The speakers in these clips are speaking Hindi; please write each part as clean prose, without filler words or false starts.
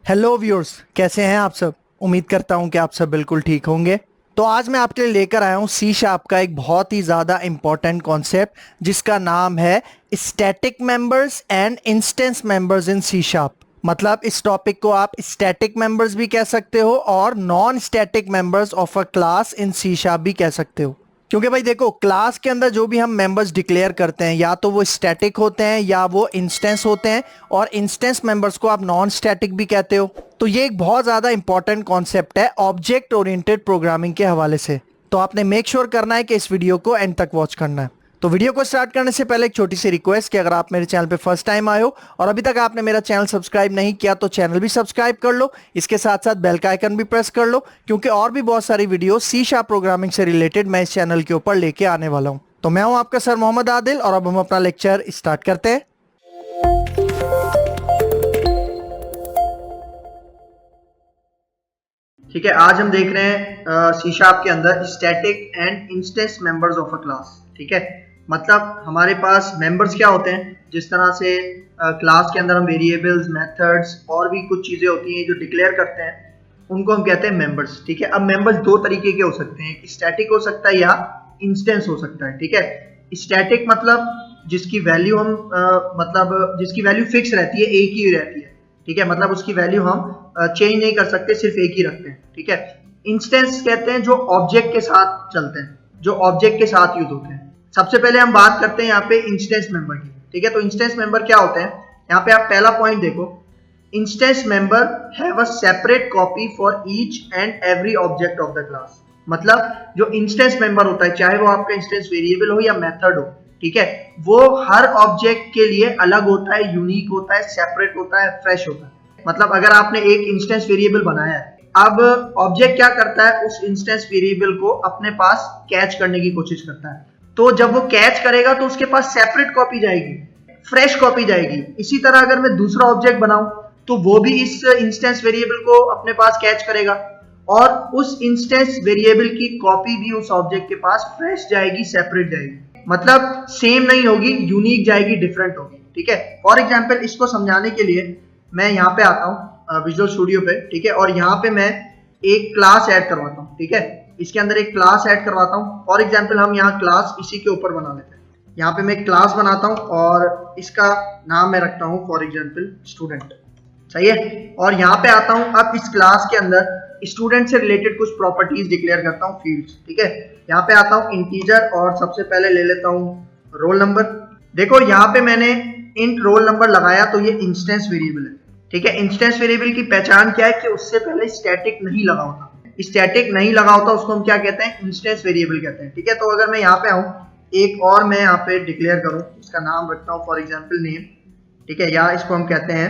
हेलो व्यूअर्स, कैसे हैं आप सब। उम्मीद करता हूं कि आप सब बिल्कुल ठीक होंगे। तो आज मैं आपके लिए लेकर आया हूं सी शार्प का एक बहुत ही ज़्यादा इंपॉर्टेंट कॉन्सेप्ट जिसका नाम है static members and instance members in C sharp. मतलब इस टॉपिक को आप स्टैटिक मेंबर्स भी कह सकते हो और non static members of a class in C sharp भी कह सकते हो। क्योंकि भाई देखो, क्लास के अंदर जो भी हम मेंबर्स डिक्लेयर करते हैं या तो वो स्टैटिक होते हैं या वो इंस्टेंस होते हैं, और इंस्टेंस मेंबर्स को आप नॉन स्टैटिक भी कहते हो। तो ये एक बहुत ज़्यादा इंपॉर्टेंट कॉन्सेप्ट है ऑब्जेक्ट ओरिएंटेड प्रोग्रामिंग के हवाले से। तो आपने मेक श्योर करना है कि इस वीडियो को एंड तक वॉच करना है। तो वीडियो को स्टार्ट करने से पहले एक छोटी सी रिक्वेस्ट कि अगर आप मेरे चैनल पे फर्स्ट टाइम आए हो और अभी तक आपने मेरा चैनल सब्सक्राइब नहीं किया तो चैनल भी सब्सक्राइब कर लो। इसके साथ साथ बेल का आइकन भी प्रेस कर लो, क्योंकि और भी बहुत सारी वीडियो सी शार्प प्रोग्रामिंग से रिलेटेड मैं इस चैनल के ऊपर लेके आने वाला हूं। तो मैं हूं आपका सर मोहम्मद आदिल और अब हम अपना लेक्चर स्टार्ट करते हैं। ठीक है, आज हम देख रहे हैं सी शार्प के अंदर static and instance members of a class. ठीक है, मतलब हमारे पास मेंबर्स क्या होते हैं, जिस तरह से क्लास के अंदर हम वेरिएबल्स, मेथड्स और भी कुछ चीजें होती हैं जो डिक्लेयर करते हैं, उनको हम कहते हैं मेंबर्स। ठीक है, अब मेंबर्स दो तरीके के हो सकते हैं, स्टैटिक हो सकता है या इंस्टेंस हो सकता है। ठीक है, स्टैटिक मतलब जिसकी वैल्यू हम मतलब जिसकी वैल्यू फिक्स रहती है, एक ही रहती है। ठीक है, मतलब उसकी वैल्यू हम चेंज नहीं कर सकते, सिर्फ एक ही रखते हैं। ठीक है, इंस्टेंस कहते हैं जो ऑब्जेक्ट के साथ चलते हैं, जो ऑब्जेक्ट के साथ यूज होते हैं। सबसे पहले हम बात करते हैं यहाँ पे इंस्टेंस मेंबर की। ठीक है, तो इंस्टेंस मेंबर क्या होते हैं, यहाँ पे आप पहला पॉइंट देखो, instance member have a separate copy for each and every object of the class. मतलब जो इंस्टेंस मेंबर होता है, चाहे वो आपका इंस्टेंस वेरिएबल हो या मेथड हो, ठीक है, वो हर ऑब्जेक्ट के लिए अलग होता है, यूनिक होता है, सेपरेट होता है, फ्रेश होता है। मतलब अगर आपने एक इंस्टेंस वेरिएबल बनाया है, अब ऑब्जेक्ट क्या करता है, उस इंस्टेंस वेरिएबल को अपने पास कैच करने की कोशिश करता है। तो जब वो कैच करेगा तो उसके पास सेपरेट कॉपी जाएगी, फ्रेश कॉपी जाएगी। इसी तरह अगर मैं दूसरा ऑब्जेक्ट बनाऊं तो वो भी इस इंस्टेंस वेरिएबल को अपने पास कैच करेगा और उस इंस्टेंस वेरिएबल की कॉपी भी उस ऑब्जेक्ट के पास फ्रेश जाएगी, सेपरेट जाएगी। मतलब सेम नहीं होगी, यूनिक जाएगी, डिफरेंट होगी। ठीक है, फॉर एग्जाम्पल इसको समझाने के लिए मैं यहाँ पे आता हूँ विजुअल स्टूडियो पे। ठीक है, और यहाँ पे मैं एक क्लास ऐड करवाता हूँ। ठीक है, इसके अंदर एक क्लास ऐड करवाता हूँ। फॉर एग्जाम्पल हम यहाँ क्लास इसी के ऊपर बना लेते हैं। यहाँ पे मैं क्लास बनाता हूँ और इसका नाम मैं रखता हूँ फॉर एग्जाम्पल स्टूडेंट। सही है, और यहाँ पे आता हूँ, अब इस क्लास के अंदर स्टूडेंट से रिलेटेड कुछ प्रॉपर्टीज डिक्लेयर करता हूँ, फील्ड्स। ठीक है, यहाँ पे आता हूँ इंटीजर और सबसे पहले ले लेता हूँ रोल नंबर। देखो यहाँ पे मैंने इंट रोल नंबर लगाया तो ये इंस्टेंस वेरिएबल है। ठीक है, इंस्टेंस वेरिएबल की पहचान क्या है कि उससे पहले स्टैटिक नहीं लगा होता। स्टैटिक नहीं लगा होता उसको हम क्या कहते हैं, इंस्टेंस वेरिएबल कहते हैं। ठीक है, तो अगर मैं यहाँ पे आऊँ, एक और मैं यहाँ पे डिक्लेयर करूँ, इसका नाम रखता हूँ फॉर एग्जाम्पल नेम। ठीक है, या इसको हम कहते हैं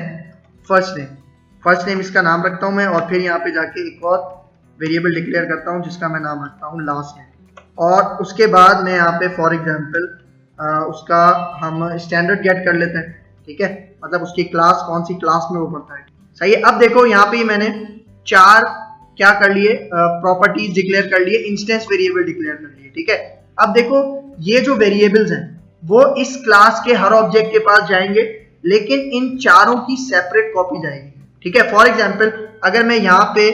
फर्स्ट नेम। फर्स्ट नेम इसका नाम रखता हूँ मैं, और फिर यहाँ पे जाके एक और वेरिएबल डिक्लेयर करता हूँ जिसका मैं नाम रखता हूँ लास्ट नेम। और उसके बाद मैं यहाँ पे फॉर एग्जाम्पल उसका हम स्टैंडर्ड गेट कर लेते हैं। ठीक है, मतलब उसकी क्लास कौन सी क्लास में वो पढ़ता है। सही है, अब देखो यहाँ पे मैंने चार क्या कर लिए, प्रॉपर्टीज डिक्लेयर कर लिए, इंस्टेंस वेरिएबल डिक्लेयर कर लिए। ठीक है, अब देखो ये जो वेरिएबल्स हैं वो इस क्लास के हर ऑब्जेक्ट के पास जाएंगे, लेकिन इन चारों की सेपरेट कॉपी जाएगी। ठीक है, फॉर एग्जाम्पल अगर मैं यहाँ पे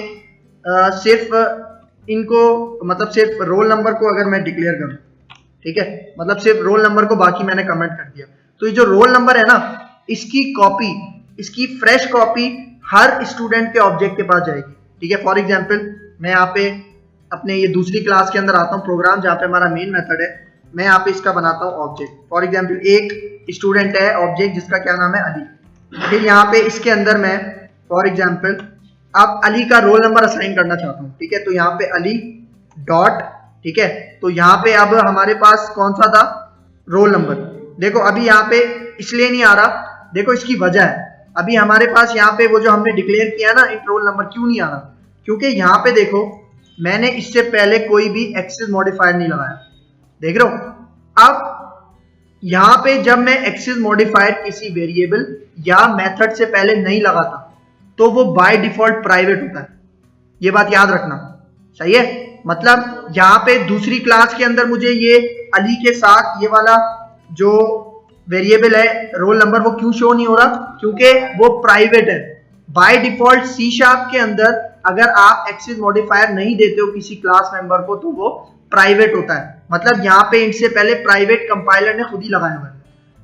सिर्फ इनको मतलब सिर्फ रोल नंबर को अगर मैं डिक्लेयर करूँ, ठीक है, मतलब सिर्फ रोल नंबर को बाकी मैंने कमेंट कर दिया, तो ये जो रोल नंबर है ना, इसकी कॉपी, इसकी फ्रेश कॉपी हर स्टूडेंट के ऑब्जेक्ट के पास जाएगी। ठीक है, फॉर एग्जाम्पल मैं यहाँ पे अपने ये दूसरी क्लास के अंदर आता हूँ, प्रोग्राम जहाँ पे हमारा मेन मेथड है, मैं यहाँ पे इसका बनाता हूँ ऑब्जेक्ट। फॉर एग्जाम्पल एक स्टूडेंट है ऑब्जेक्ट जिसका क्या नाम है अली। फिर यहाँ पे इसके अंदर मैं फॉर एग्जाम्पल अब अली का रोल नंबर असाइन करना चाहता हूँ। ठीक है, तो यहाँ पे अली डॉट, ठीक है, तो यहाँ पे अब हमारे पास कौन सा था, रोल नंबर। देखो अभी यहाँ पे इसलिए नहीं आ रहा, देखो इसकी वजह है, अभी हमारे पास यहाँ पे वो जो हमने डिक्लेयर किया ना इंट रोल नंबर, क्यों नहीं आ रहा, क्योंकि यहाँ पे देखो मैंने इससे पहले कोई भी एक्सेस मॉडिफायर नहीं लगाया। देख रहे हो, अब यहाँ पे जब मैं एक्सेस मॉडिफायर किसी वेरिएबल या मेथड से पहले नहीं लगाता तो वो बाय डिफॉल्ट प्राइवेट होता है, ये बात याद रखना। सही है, मतलब यहाँ पे दूसरी क्लास के अंदर मुझे ये अली के साथ ये वाला जो वेरिएबल है रोल नंबर वो क्यों शो नहीं हो रहा, क्योंकि वो प्राइवेट है, बाय डिफॉल्ट सी शार्प के अंदर अगर आप एक्सेस मॉडिफायर नहीं देते हो किसी क्लास मेंबर को तो वो प्राइवेट होता है, मतलब यहाँ पे इनसे पहले प्राइवेट कंपाइलर ने खुद ही लगाया हुआ है।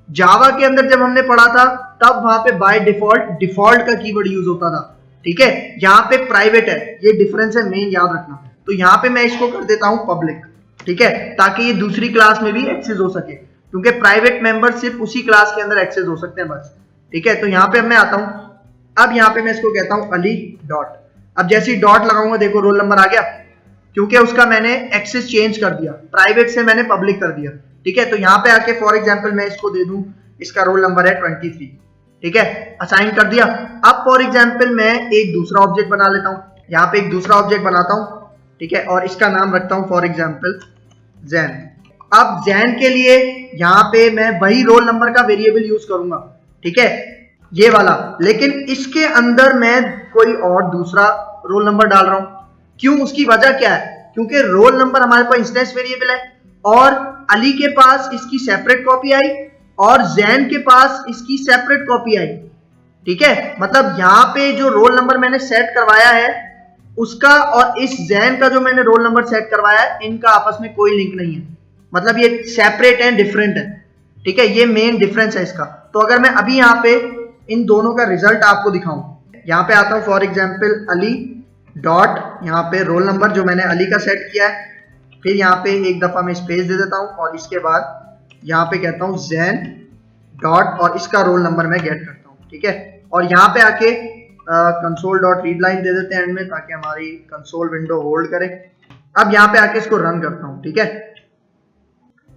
जावा के अंदर जब हमने पढ़ा था तब वहां पे बाय डिफॉल्ट का कीवर्ड यूज होता था, ठीक है, यहाँ पे प्राइवेट है, ये डिफरेंस है मेन, याद रखना। तो यहाँ पे मैं इसको कर देता हूँ पब्लिक, ठीक है, ताकि ये दूसरी क्लास में भी एक्सेस हो सके, क्योंकि प्राइवेट मेंबर सिर्फ उसी क्लास के अंदर एक्सेस हो सकते हैं बस, ठीक है। तो यहाँ पे मैं आता हूँ, अब यहाँ पे मैं इसको कहता हूँ अली डॉट। अब जैसे ही डॉट लगाऊंगा देखो रोल नंबर आ गया, क्योंकि उसका मैंने एक्सेस चेंज कर दिया, प्राइवेट से मैंने पब्लिक कर दिया, ठीक है। तो यहाँ पे आके फॉर एग्जांपल मैं इसको दे दूं, इसका रोल नंबर है 23, ठीक है, असाइन कर दिया। अब फॉर एग्जांपल मैं एक दूसरा ऑब्जेक्ट बना लेता हूँ, यहाँ पे एक दूसरा ऑब्जेक्ट बनाता हूँ, ठीक है, और इसका नाम रखता हूँ फॉर एग्जांपल जैन। अब जैन के लिए यहाँ पे मैं वही रोल नंबर का वेरिएबल यूज करूंगा, ठीक है, ये वाला, लेकिन इसके अंदर मैं कोई और दूसरा रोल नंबर डाल रहा हूं। क्यों, उसकी वजह क्या है, क्योंकि रोल नंबर हमारे पास इंस्टेंस वेरिएबल है और अली के पास इसकी सेपरेट कॉपी आई और जैन के पास इसकी सेपरेट कॉपी आई, ठीक है। मतलब यहाँ पे जो रोल नंबर मैंने सेट करवाया है उसका और इस जैन का जो मैंने रोल नंबर सेट करवाया है, इनका आपस में कोई लिंक नहीं है, मतलब ये सेपरेट है, डिफरेंट है, ठीक है, ये मेन डिफरेंस है इसका। तो अगर मैं अभी यहाँ पे इन दोनों का रिजल्ट आपको दिखाऊं, यहाँ पे आता हूं फॉर एग्जांपल अली डॉट, यहाँ पे रोल नंबर जो मैंने अली का सेट किया है, फिर यहाँ पे एक दफा मैं स्पेस दे देता हूँ और इसके बाद यहाँ पे कहता हूँ जैन डॉट और इसका रोल नंबर मैं गेट करता हूँ, ठीक है। और यहाँ पे आके कंसोल डॉट रीड लाइन दे देते हैं एंड में, ताकि हमारी कंसोल विंडो होल्ड करे। अब यहाँ पे आके इसको रन करता हूँ, ठीक है,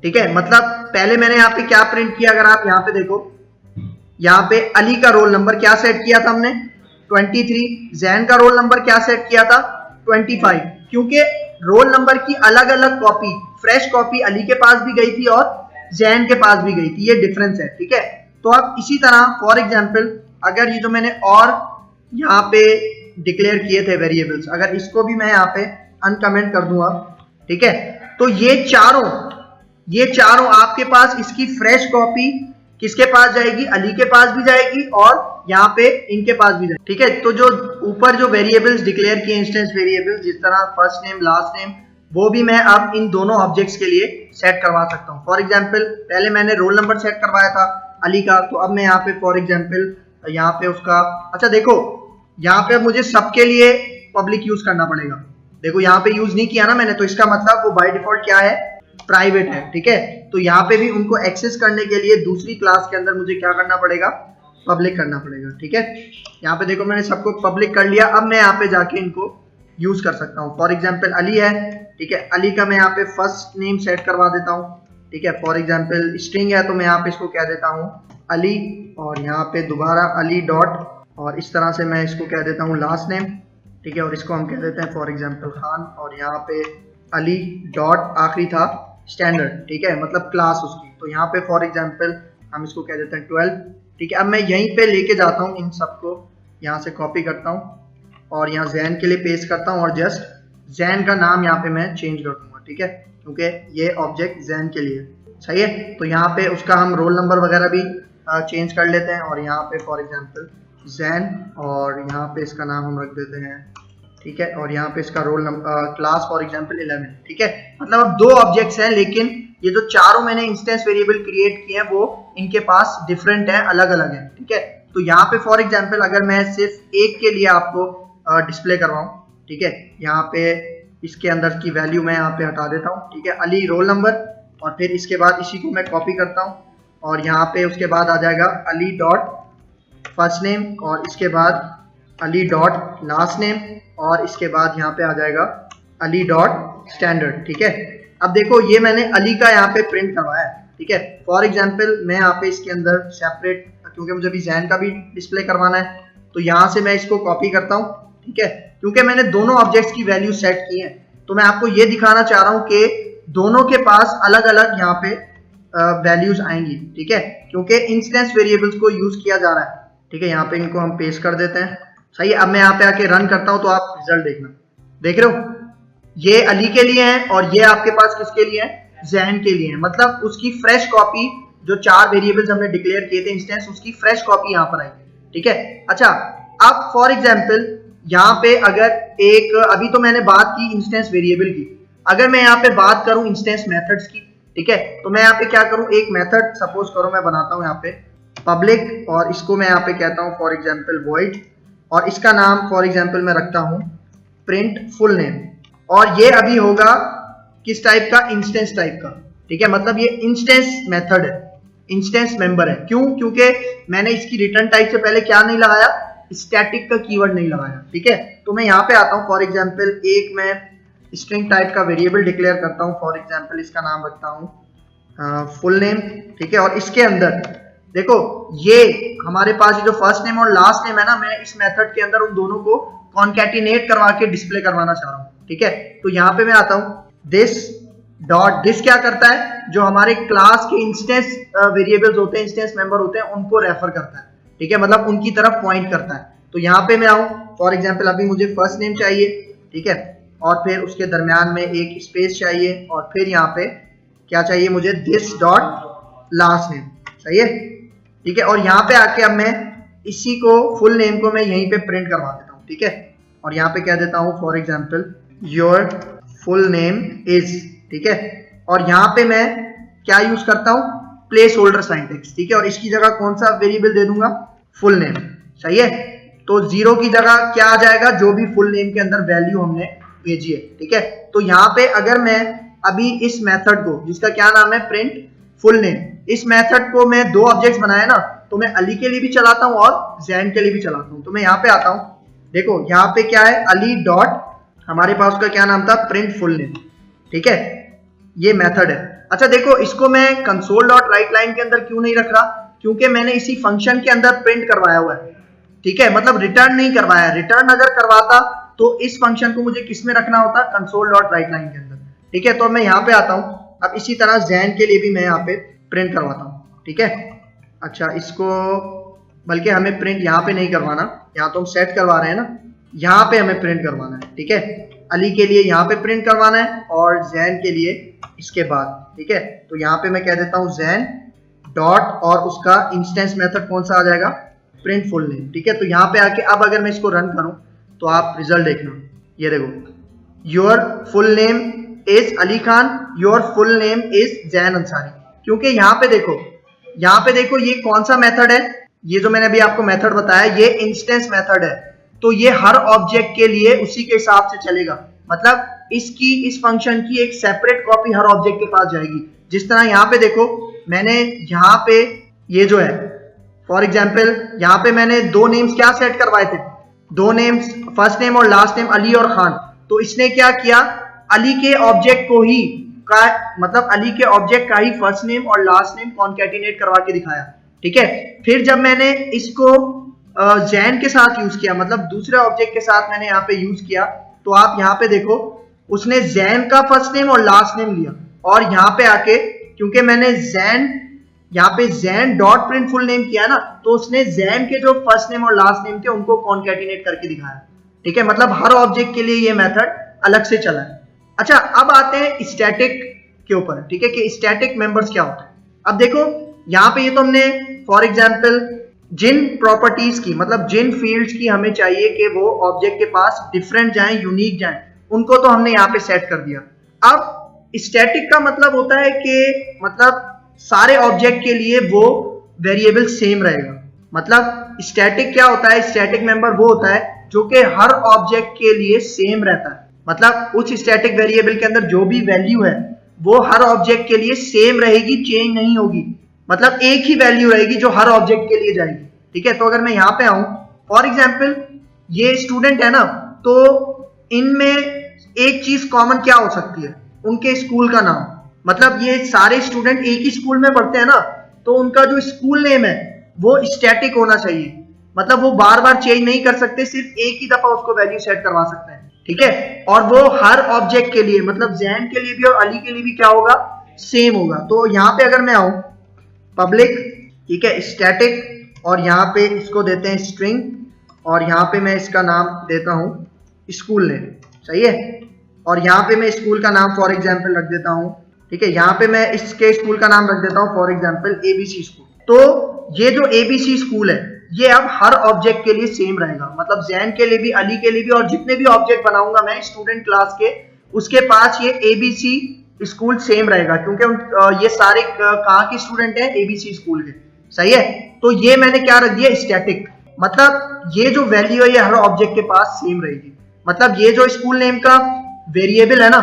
ठीक है। मतलब पहले मैंने यहाँ पे क्या प्रिंट किया, अगर आप यहाँ पे देखो, यहाँ पे अली का रोल नंबर क्या सेट किया था हमने 23, जैन का रोल नंबर क्या सेट किया था 25, क्योंकि रोल नंबर की अलग अलग कॉपी, फ्रेश कॉपी अली के पास भी गई थी और जैन के पास भी गई थी, ये डिफरेंस है, ठीक है। तो अब इसी तरह फॉर एग्जांपल अगर ये जो मैंने और यहाँ पे डिक्लेयर किए थे वेरिएबल्स, अगर इसको भी मैं यहाँ पे अनकमेंट कर दूंगा, ठीक है, तो ये चारों आपके पास इसकी फ्रेश कॉपी किसके पास जाएगी, अली के पास भी जाएगी और यहाँ पे इनके पास भी जाएगी, ठीक है। तो जो ऊपर जो वेरिएबल्स डिक्लेयर किए इंस्टेंस वेरिएबल्स, जिस तरह फर्स्ट नेम लास्ट नेम, वो भी मैं अब इन दोनों ऑब्जेक्ट्स के लिए सेट करवा सकता हूँ। फॉर एग्जांपल पहले मैंने रोल नंबर सेट करवाया था अली का, तो अब मैं यहाँ पे फॉर एग्जांपल यहाँ पे उसका, अच्छा देखो यहाँ पे मुझे सबके लिए पब्लिक यूज करना पड़ेगा, देखो यहाँ पे यूज नहीं किया ना मैंने, तो इसका मतलब वो बाय डिफॉल्ट क्या है, प्राइवेट है, ठीक है। तो यहाँ पे भी उनको एक्सेस करने के लिए दूसरी क्लास के अंदर मुझे क्या करना पड़ेगा, पब्लिक करना पड़ेगा, ठीक है। यहाँ पे देखो मैंने सबको पब्लिक कर लिया, अब मैं यहाँ पे जाके इनको यूज कर सकता हूँ। फॉर एग्जांपल अली है, ठीक है, अली का मैं यहाँ पे फर्स्ट नेम सेट करवा देता हूँ, ठीक है। फॉर एग्जांपल स्ट्रिंग है तो मैं यहाँ पे इसको कह देता हूँ अली और यहाँ पे दोबारा अली डॉट, और इस तरह से मैं इसको कह देता हूँ लास्ट नेम, ठीक है, और इसको हम कह देते हैं फॉर एग्जांपल खान, और यहाँ पे अली डॉट आखिरी था स्टैंडर्ड, ठीक है, मतलब क्लास उसकी, तो यहाँ पे फॉर एग्जांपल हम इसको कह देते हैं 12, ठीक है। अब मैं यहीं पे लेके जाता हूँ, इन सबको यहाँ से कॉपी करता हूँ और यहाँ जैन के लिए पेस्ट करता हूँ और जस्ट जैन का नाम यहाँ पे मैं चेंज कर दूंगा, ठीक है, क्योंकि ये ऑब्जेक्ट जैन के लिए सही है। तो यहाँ पे उसका हम रोल नंबर वगैरह भी चेंज कर लेते हैं और यहाँ पे फॉर एग्जांपल जैन और यहाँ पे इसका नाम हम रख देते हैं, ठीक है, और यहाँ पे इसका roll number class for example 11, ठीक है। मतलब अब दो ऑब्जेक्ट्स हैं, लेकिन ये जो चारों मैंने इंस्टेंस वेरिएबल क्रिएट किए हैं वो इनके पास डिफरेंट है, अलग अलग है, ठीक है। तो यहाँ पे फॉर एग्जांपल अगर मैं सिर्फ एक के लिए आपको डिस्प्ले करवाऊं, ठीक है, यहाँ पे इसके अंदर की वैल्यू मैं यहाँ पे हटा देता हूँ, ठीक है, अली रोल नंबर, और फिर इसके बाद इसी को मैं कॉपी करता हूँ और यहाँ पे उसके बाद आ जाएगा अली डॉट फर्स्ट नेम और इसके बाद अली डॉट लास्ट नेम और इसके बाद यहाँ पे आ जाएगा अली डॉट स्टैंडर्ड, ठीक है। अब देखो ये मैंने अली का यहाँ पे प्रिंट करवाया है, ठीक है। फॉर एग्जांपल मैं यहाँ पे इसके अंदर सेपरेट, क्योंकि मुझे भी जैन का भी डिस्प्ले करवाना है, तो यहाँ से मैं इसको कॉपी करता हूँ, ठीक है, क्योंकि मैंने दोनों ऑब्जेक्ट्स की वैल्यू सेट की है, तो मैं आपको ये दिखाना चाह रहा हूँ कि दोनों के पास अलग अलग यहाँ पे वैल्यूज आएंगी, ठीक है, क्योंकि इंस्टेंस वेरिएबल्स को यूज किया जा रहा है, ठीक है। यहाँ पे इनको हम पेस्ट कर देते हैं, सही है। अब मैं यहाँ पे आके रन करता हूँ तो आप रिजल्ट देखना, देख रहे हो ये अली के लिए है और ये आपके पास किसके लिए है, जैन के लिए है। मतलब उसकी फ्रेश कॉपी, जो चार वेरिएबल्स हमने डिक्लेयर किए थे इंस्टेंस, उसकी फ्रेश कॉपी यहाँ पर आई, ठीक है। अच्छा अब फॉर एग्जाम्पल यहाँ पे अगर एक, अभी तो मैंने बात की इंस्टेंस वेरिएबल की, अगर मैं यहाँ पे बात करूं इंस्टेंस मेथड्स की, ठीक है, तो मैं यहाँ पे क्या करूं, एक मेथड सपोज करो मैं बनाता हूं यहाँ पे पब्लिक, और इसको मैं यहाँ पे कहता हूं फॉर एग्जाम्पल वॉइड, और इसका नाम फॉर एग्जाम्पल मैं रखता हूं प्रिंट फुल नेम, और ये अभी होगा किस टाइप का, इंस्टेंस टाइप का, ठीक है, मतलब ये इंस्टेंस मेथड है, इंस्टेंस मेंबर है। क्यों? क्योंकि मैंने इसकी रिटर्न टाइप से पहले क्या नहीं लगाया, स्टैटिक का कीवर्ड नहीं लगाया, ठीक है। तो मैं यहाँ पे आता हूँ, फॉर एग्जाम्पल एक मैं स्ट्रिंग टाइप का वेरिएबल डिक्लेयर करता हूँ, फॉर एग्जाम्पल इसका नाम रखता हूँ फुल नेम, ठीक है, और इसके अंदर देखो ये हमारे पास ये जो फर्स्ट नेम और लास्ट नेम है ना, मैं इस मेथड के अंदर उन दोनों को कॉन्कैटिनेट करवा के डिस्प्ले करवाना चाह रहा हूँ, ठीक है। तो यहाँ पे मैं आता हूँ दिस डॉट, दिस क्या करता है, जो हमारे क्लास के इंस्टेंस वेरिएबल्स होते हैं, इंस्टेंस मेंबर होते हैं, उनको रेफर करता है, ठीक है, मतलब उनकी तरफ पॉइंट करता है। तो यहाँ पे मैं आऊँ, फॉर एग्जाम्पल अभी मुझे फर्स्ट नेम चाहिए, ठीक है, और फिर उसके दरमियान में एक स्पेस चाहिए, और फिर यहाँ पे क्या चाहिए मुझे, दिस डॉट लास्ट नेम, सही है, ठीक है। और यहाँ पे आके अब मैं इसी को फुल नेम को मैं यहीं पे प्रिंट करवा देता हूँ, ठीक है, और यहाँ पे कह देता हूँ for example your full name is, ठीक है, और यहाँ पे मैं क्या यूज करता हूँ, प्लेस होल्डर सिंटैक्स, ठीक है, और इसकी जगह कौन सा वेरिएबल दे दूंगा, फुल नेम, सही है। तो 0 की जगह क्या आ जाएगा, जो भी फुल नेम के अंदर वैल्यू हमने भेजी है, ठीक है। तो यहाँ पे अगर मैं अभी इस मेथड को, जिसका क्या नाम है प्रिंट फुल नेम, इस मेथड को मैं 2 ऑब्जेक्ट्स बनाए ना, तो मैं अली के लिए भी चलाता हूँ और जैन के लिए भी चलाता हूँ। तो मैं यहाँ पे आता हूँ, देखो यहाँ पे क्या है, अली डॉट, हमारे पास उसका क्या नाम था, प्रिंट फुल नेम, ठीक है, ये मेथड है। अच्छा देखो, इसको मैं कंसोल डॉट राइट लाइन के अंदर क्यों नहीं रख रहा, क्योंकि मैंने इसी फंक्शन के अंदर प्रिंट करवाया हुआ है, ठीक है, मतलब रिटर्न नहीं करवाया। रिटर्न अगर करवाता तो इस फंक्शन को मुझे किस में रखना होता, कंसोल डॉट राइट लाइन के अंदर, ठीक है। तो मैं यहाँ पे आता हूँ, अब इसी तरह जैन के लिए भी मैं यहाँ पे प्रिंट करवाता हूँ, ठीक है। अच्छा इसको, बल्कि हमें प्रिंट यहाँ पे नहीं करवाना, यहाँ तो हम सेट करवा रहे हैं ना, यहाँ पे हमें प्रिंट करवाना है, ठीक है। अली के लिए यहाँ पे प्रिंट करवाना है और जैन के लिए इसके बाद, ठीक है। तो यहाँ पे मैं कह देता हूँ जैन डॉट, और उसका इंस्टेंस मेथड कौन सा आ जाएगा, प्रिंट फुल नेम, ठीक है। तो यहाँ पे आके अब अगर मैं इसको रन करूँ तो आप रिजल्ट देखना, ये देखो, your full name is Ali Khan, your full name is Jain Ansari. क्योंकि यहाँ पे देखो ये कौन सा मेथड है, ये जो मैंने अभी आपको मेथड बताया ये इंस्टेंस मेथड है, तो ये हर ऑब्जेक्ट के लिए उसी के हिसाब से चलेगा, मतलब इसकी, इस फंक्शन की एक सेपरेट कॉपी हर ऑब्जेक्ट के पास जाएगी। जिस तरह यहाँ पे देखो, मैंने यहाँ पे ये जो है फॉर एग्जाम्पल, यहाँ पे मैंने 2 नेम्स क्या सेट करवाए थे, 2 नेम्स, फर्स्ट नेम और लास्ट नेम, अली और खान। तो इसने क्या किया, अली के ऑब्जेक्ट को ही का, मतलब अली के ऑब्जेक्ट का ही फर्स्ट नेम और लास्ट नेम कॉन्कैटिनेट करवा के दिखाया, ठीक है। फिर जब मैंने इसको जैन के साथ यूज किया, मतलब दूसरे ऑब्जेक्ट के साथ मैंने यहाँ पे यूज किया, तो आप यहाँ पे देखो उसने जैन का फर्स्ट नेम और लास्ट नेम लिया, और यहाँ पे आके क्योंकि मैंने जैन, यहाँ पे Jain dot print full name किया ना, तो उसने जैन के जो फर्स्ट नेम और लास्ट नेम थे उनको कॉन्कैटिनेट करके दिखाया, ठीक है, मतलब हर ऑब्जेक्ट के लिए ये मेथड अलग से चला है। अच्छा अब आते हैं स्टैटिक के ऊपर, ठीक है, कि स्टैटिक मेंबर्स क्या होता है। अब देखो यहाँ पे ये तो हमने फॉर एग्जाम्पल जिन प्रॉपर्टीज की, मतलब जिन फील्ड्स की हमें चाहिए कि वो ऑब्जेक्ट के पास डिफरेंट जाएं, यूनिक जाएं, उनको तो हमने यहाँ पे सेट कर दिया। अब स्टैटिक का मतलब होता है कि मतलब सारे ऑब्जेक्ट के लिए वो वेरिएबल सेम रहेगा। मतलब स्टैटिक क्या होता है, स्टैटिक मेंबर वो होता है जो कि हर ऑब्जेक्ट के लिए सेम रहता है, मतलब उस स्टैटिक वेरिएबल के अंदर जो भी वैल्यू है वो हर ऑब्जेक्ट के लिए सेम रहेगी, चेंज नहीं होगी, मतलब एक ही वैल्यू रहेगी जो हर ऑब्जेक्ट के लिए जाएगी, ठीक है। तो अगर मैं यहाँ पे आऊं, फॉर एग्जाम्पल ये स्टूडेंट है ना, तो इनमें एक चीज कॉमन क्या हो सकती है, उनके स्कूल का नाम, मतलब ये सारे स्टूडेंट एक ही स्कूल में पढ़ते हैं ना, तो उनका जो स्कूल नेम है वो स्टैटिक होना चाहिए, मतलब वो बार बार चेंज नहीं कर सकते, सिर्फ एक ही दफा उसको वैल्यू सेट करवा सकते हैं, ठीक है। और वो हर ऑब्जेक्ट के लिए, मतलब जैन के लिए भी और अली के लिए भी क्या होगा, सेम होगा। तो यहाँ पे अगर मैं आऊं पब्लिक, ठीक है, स्टैटिक, और यहाँ पे इसको देते हैं स्ट्रिंग, और यहाँ पे मैं इसका नाम देता हूँ स्कूल नेम, सही है, और यहाँ पे मैं स्कूल का नाम फॉर एग्जाम्पल रख देता हूँ, ठीक है, यहाँ पे मैं इसके स्कूल का नाम रख देता हूँ फॉर एग्जाम्पल ABC स्कूल। तो ये जो ABC स्कूल है ये अब हर ऑब्जेक्ट के लिए सेम रहेगा, मतलब जैन के लिए भी, अली के लिए भी, और जितने भी ऑब्जेक्ट बनाऊंगा मैं स्टूडेंट क्लास के, उसके पास ये एबीसी स्कूल सेम रहेगा, क्योंकि ये सारे कहाँ के स्टूडेंट हैं, एबीसी स्कूल के। सही है, तो ये मैंने क्या रख दिया, स्टैटिक, मतलब ये जो वैल्यू है ये हर ऑब्जेक्ट के पास सेम रहेगी। मतलब ये जो स्कूल नेम का वेरिएबल है ना,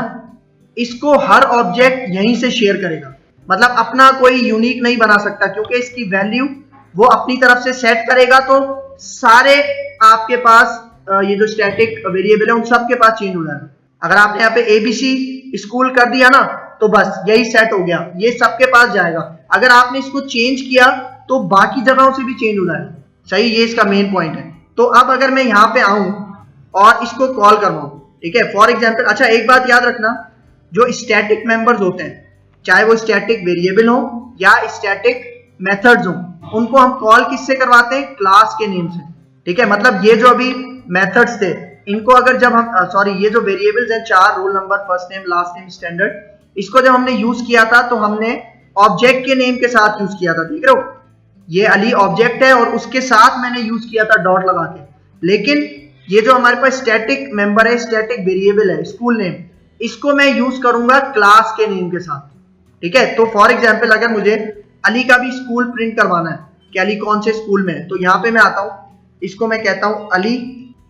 इसको हर ऑब्जेक्ट यहीं से शेयर करेगा, मतलब अपना कोई यूनिक नहीं बना सकता, क्योंकि इसकी वैल्यू वो अपनी तरफ से सेट करेगा, तो सारे आपके पास ये जो स्टैटिक वेरिएबल है उन सब के पास चेंज हो जाएगा। अगर आपने यहाँ पे एबीसी स्कूल कर दिया ना, तो बस यही सेट हो गया, ये सबके पास जाएगा। अगर आपने इसको चेंज किया तो बाकी जगहों से भी चेंज हो जाएगा। सही, ये इसका मेन पॉइंट है। तो अब अगर मैं यहाँ पे आऊं और इसको कॉल करवाऊं, ठीक है, फॉर एग्जाम्पल, अच्छा एक बात याद रखना, जो स्टैटिक मेंबर्स होते हैं, चाहे वो स्टैटिक वेरिएबल हो या स्टैटिक मेथड्स हो, उनको हम कॉल किससे करवाते हैं, क्लास के नेम से। ठीक है, मतलब ये जो अभी मेथड्स थे, इनको अगर जब हम सॉरी ये जो वेरिएबल्स हैं 4, roll number, first name, last name, standard, इसको जब हमने यूज किया था तो हमने ऑब्जेक्ट के नेम के साथ यूज किया था। ठीक है, ये अली ऑब्जेक्ट है और उसके साथ मैंने यूज किया था डॉट लगा के। लेकिन ये जो हमारे पास स्टैटिक मेंबर है, स्टैटिक वेरिएबल है, स्कूल नेम, इसको मैं यूज करूंगा क्लास के नेम के साथ। ठीक है, तो फॉर एग्जाम्पल अगर मुझे अली का भी स्कूल प्रिंट करवाना है कि अली कौन से स्कूल में है, तो यहाँ पे मैं आता हूँ, इसको मैं कहता हूँ अली,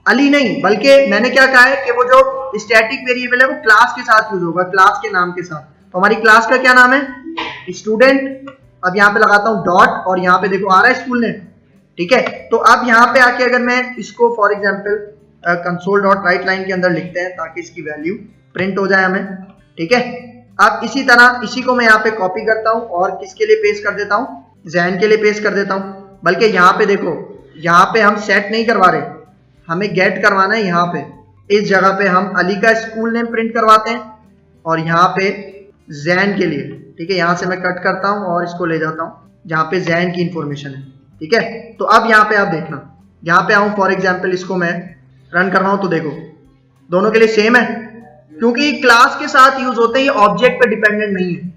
अली नहीं बल्कि मैंने क्या कहा है कि वो जो स्टैटिक वेरिएबल है वो क्लास के साथ यूज होगा, क्लास के नाम के साथ। तो हमारी क्लास का क्या नाम है, स्टूडेंट। अब यहाँ पे लगाता हूँ डॉट और यहाँ पे देखो आ रहा है स्कूल नेम। ठीक है, तो अब यहाँ पे आके अगर मैं इसको for example console dot right line के अंदर लिखते हैं ताकि इसकी वैल्यू प्रिंट हो जाए हमें। ठीक है, अब इसी तरह इसी को मैं यहाँ पे कॉपी करता हूँ और किसके लिए पेस्ट कर देता हूँ, जैन के लिए पेस्ट कर देता हूँ। बल्कि यहाँ पे देखो, यहाँ पे हम सेट नहीं करवा रहे, हमें गेट करवाना है। यहाँ पे इस जगह पे हम अली का स्कूल नेम प्रिंट करवाते हैं और यहाँ पे जैन के लिए। ठीक है, यहाँ से मैं कट करता हूँ और इसको ले जाता हूँ जहाँ पे जैन की इंफॉर्मेशन है। ठीक है, तो अब यहाँ पे आप देखना, यहाँ पे आऊँ फॉर एग्जाम्पल, इसको मैं रन करवाऊँ तो देखो दोनों के लिए सेम है, क्योंकि क्लास के साथ यूज होते हैं, ये ऑब्जेक्ट पे डिपेंडेंट नहीं है।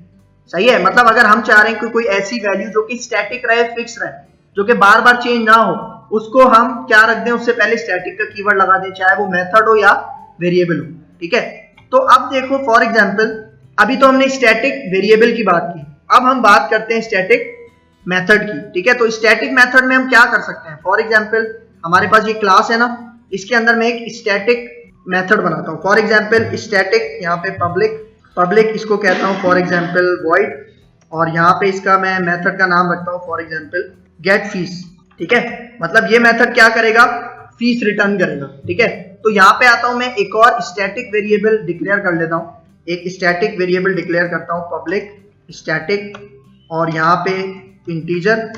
सही है, मतलब अगर हम चाह रहे हैं कि कोई ऐसी वैल्यू जो कि स्टैटिक रहे, फिक्स रहे, जो कि बार बार चेंज ना हो, उसको हम क्या रख दें, उससे पहले स्टैटिक का कीवर्ड लगा दें, चाहे वो मेथड हो या वेरिएबल हो। ठीक है, तो अब देखो फॉर एग्जाम्पल, अभी तो हमने स्टैटिक वेरिएबल की बात की, अब हम बात करते हैं स्टैटिक मेथड की। ठीक है, तो स्टैटिक मेथड में हम क्या कर सकते हैं, फॉर एग्जाम्पल हमारे पास ये क्लास है ना, इसके अंदर मैं एक स्टैटिक मेथड बनाता हूँ। फॉर एग्जाम्पल स्टैटिक, यहाँ पे पब्लिक इसको कहता हूँ फॉर एग्जाम्पल वॉइड, और यहाँ पे इसका मैं मेथड का नाम रखता हूँ फॉर एग्जाम्पल गेट फीस। ठीक है, मतलब ये मेथड क्या करेगा, फीस रिटर्न करेगा। ठीक है, तो यहाँ पे आता हूँ मैं, एक और स्टैटिक वेरिएबल डिक्लेयर कर लेता हूँ, एक स्टैटिक वेरिएबल डिक्लेयर करता हूँ पब्लिक स्टैटिक, और यहाँ पे इंटीजर,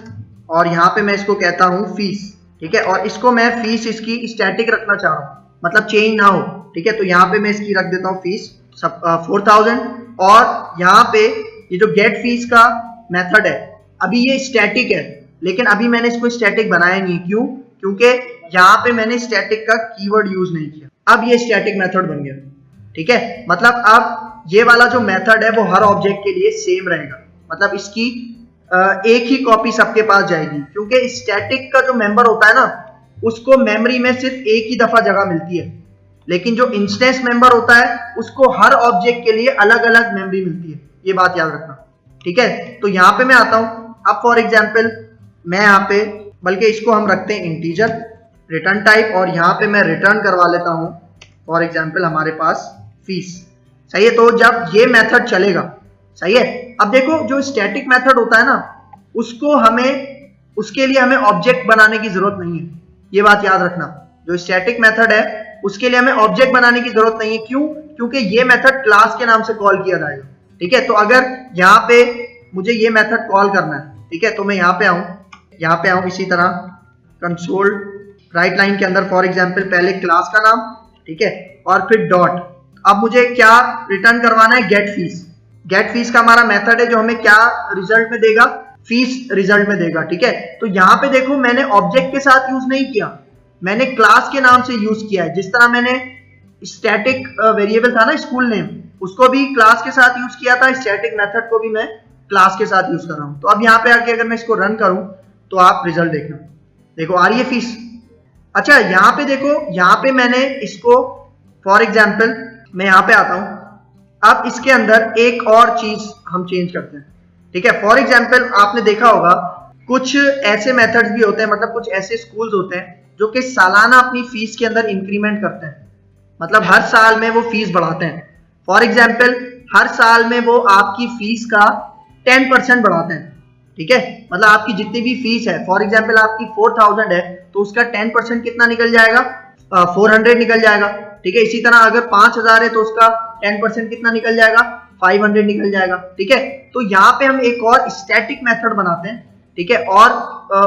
और यहाँ पे मैं इसको कहता हूँ फीस। ठीक है, और इसको मैं फीस इसकी स्टैटिक रखना चाह रहा हूँ, मतलब चेंज ना हो। ठीक है, तो यहाँ पे मैं इसकी रख देता हूँ फीस 4000, और यहाँ पे ये जो गेट फीस का मेथड है, अभी ये स्टैटिक है, लेकिन अभी मैंने इसको स्टैटिक बनाया नहीं। क्यों, क्योंकि यहाँ पे मैंने स्टैटिक का कीवर्ड यूज नहीं किया, अब ये स्टैटिक मेथड बन गया। ठीक है, मतलब अब ये वाला जो मेथड है वो हर ऑब्जेक्ट के लिए सेम रहेगा, मतलब इसकी एक ही कॉपी सबके पास जाएगी, क्योंकि स्टैटिक का जो मेंबर होता है ना, उसको मेमोरी में सिर्फ एक ही दफा जगह मिलती है, लेकिन जो इंस्टेंस मेंबर होता है उसको हर ऑब्जेक्ट के लिए अलग अलग मेमोरी मिलती है, ये बात याद रखना। ठीक है, तो यहाँ पे मैं आता हूँ, अब फॉर एग्जाम्पल मैं यहाँ पे, बल्कि इसको हम रखते हैं इंटीजर रिटर्न टाइप, और यहाँ पे मैं रिटर्न करवा लेता हूँ फॉर एग्जाम्पल हमारे पास फीस। सही है, तो जब ये मेथड चलेगा, सही है। अब देखो जो स्टैटिक मेथड होता है ना, उसको उसके लिए हमें ऑब्जेक्ट बनाने की जरूरत नहीं है, ये बात याद रखना। जो स्टैटिक मेथड है उसके लिए हमें ऑब्जेक्ट बनाने की जरूरत नहीं है। क्यों, क्योंकि ये मेथड क्लास के नाम से कॉल किया जाएगा। ठीक है, तो अगर यहाँ पे मुझे ये मेथड कॉल करना है, ठीक है, तो मैं यहाँ पे आऊँ इसी तरह कंसोल राइट लाइन के अंदर फॉर एग्जाम्पल पहले क्लास का नाम, ठीक है, और फिर डॉट। अब मुझे क्या रिटर्न करवाना है, गेट फीस। गेट फीस का हमारा मेथड है जो हमें क्या रिजल्ट में देगा, फीस रिजल्ट में देगा। ठीक है, तो यहाँ पे देखो मैंने ऑब्जेक्ट के साथ यूज नहीं किया, मैंने क्लास के नाम से यूज किया है। जिस तरह मैंने स्टैटिक वेरिएबल था ना स्कूल नेम, उसको भी क्लास के साथ यूज किया था, स्टैटिक मेथड को भी मैं क्लास के साथ यूज कर रहा हूँ। तो अब यहाँ पे आके अगर मैं इसको रन करूँ तो आप रिजल्ट देखना, देखो आ रही है फीस। अच्छा यहाँ पे देखो, यहाँ पे मैंने इसको फॉर एग्जाम्पल मैं यहाँ पे आता हूं, अब इसके अंदर एक और चीज हम चेंज करते हैं, ठीक है। फॉर एग्जाम्पल आपने देखा होगा कुछ ऐसे मेथड्स भी होते हैं, मतलब कुछ ऐसे स्कूल्स होते हैं जो कि सालाना अपनी फीस के अंदर इंक्रीमेंट करते हैं, मतलब हर साल में वो फीस बढ़ाते हैं। फॉर एग्जाम्पल हर साल में वो आपकी फीस का 10% बढ़ाते हैं, ठीक है। मतलब आपकी जितनी भी फीस है, फॉर एग्जाम्पल आपकी 4000 है तो उसका 10% कितना निकल जाएगा, 400 निकल जाएगा, ठीक है। इसी तरह अगर 5000 है तो उसका 10% कितना निकल जाएगा, 500 निकल जाएगा, ठीक है। तो यहाँ पे हम एक और स्टैटिक मेथड बनाते हैं, ठीक है, और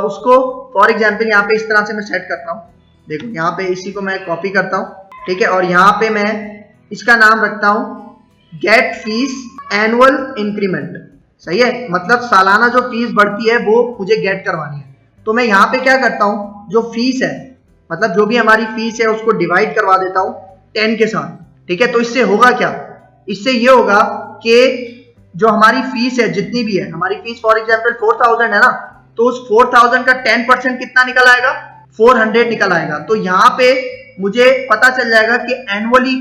उसको फॉर एग्जाम्पल यहाँ पे इस तरह से मैं सेट करता हूँ। देखो यहाँ पे इसी को मैं कॉपी करता हूँ, ठीक है, और यहाँ पे मैं इसका नाम रखता हूँ गेट फीस एनुअल इंक्रीमेंट, सही है। मतलब सालाना जो फीस बढ़ती है वो मुझे गेट करवानी है। तो मैं यहाँ पे क्या करता हूँ, जो फीस है, मतलब जो भी हमारी फीस है उसको डिवाइड करवा देता हूँ 10 के साथ, ठीक है। तो इससे होगा क्या, इससे ये होगा कि जो हमारी फीस है, जितनी भी है हमारी फीस, फॉर एग्जाम्पल 4000 है ना, तो उस 4000 का 10% कितना निकल आएगा, 400 निकल आएगा। तो यहाँ पे मुझे पता चल जाएगा कि एनुअली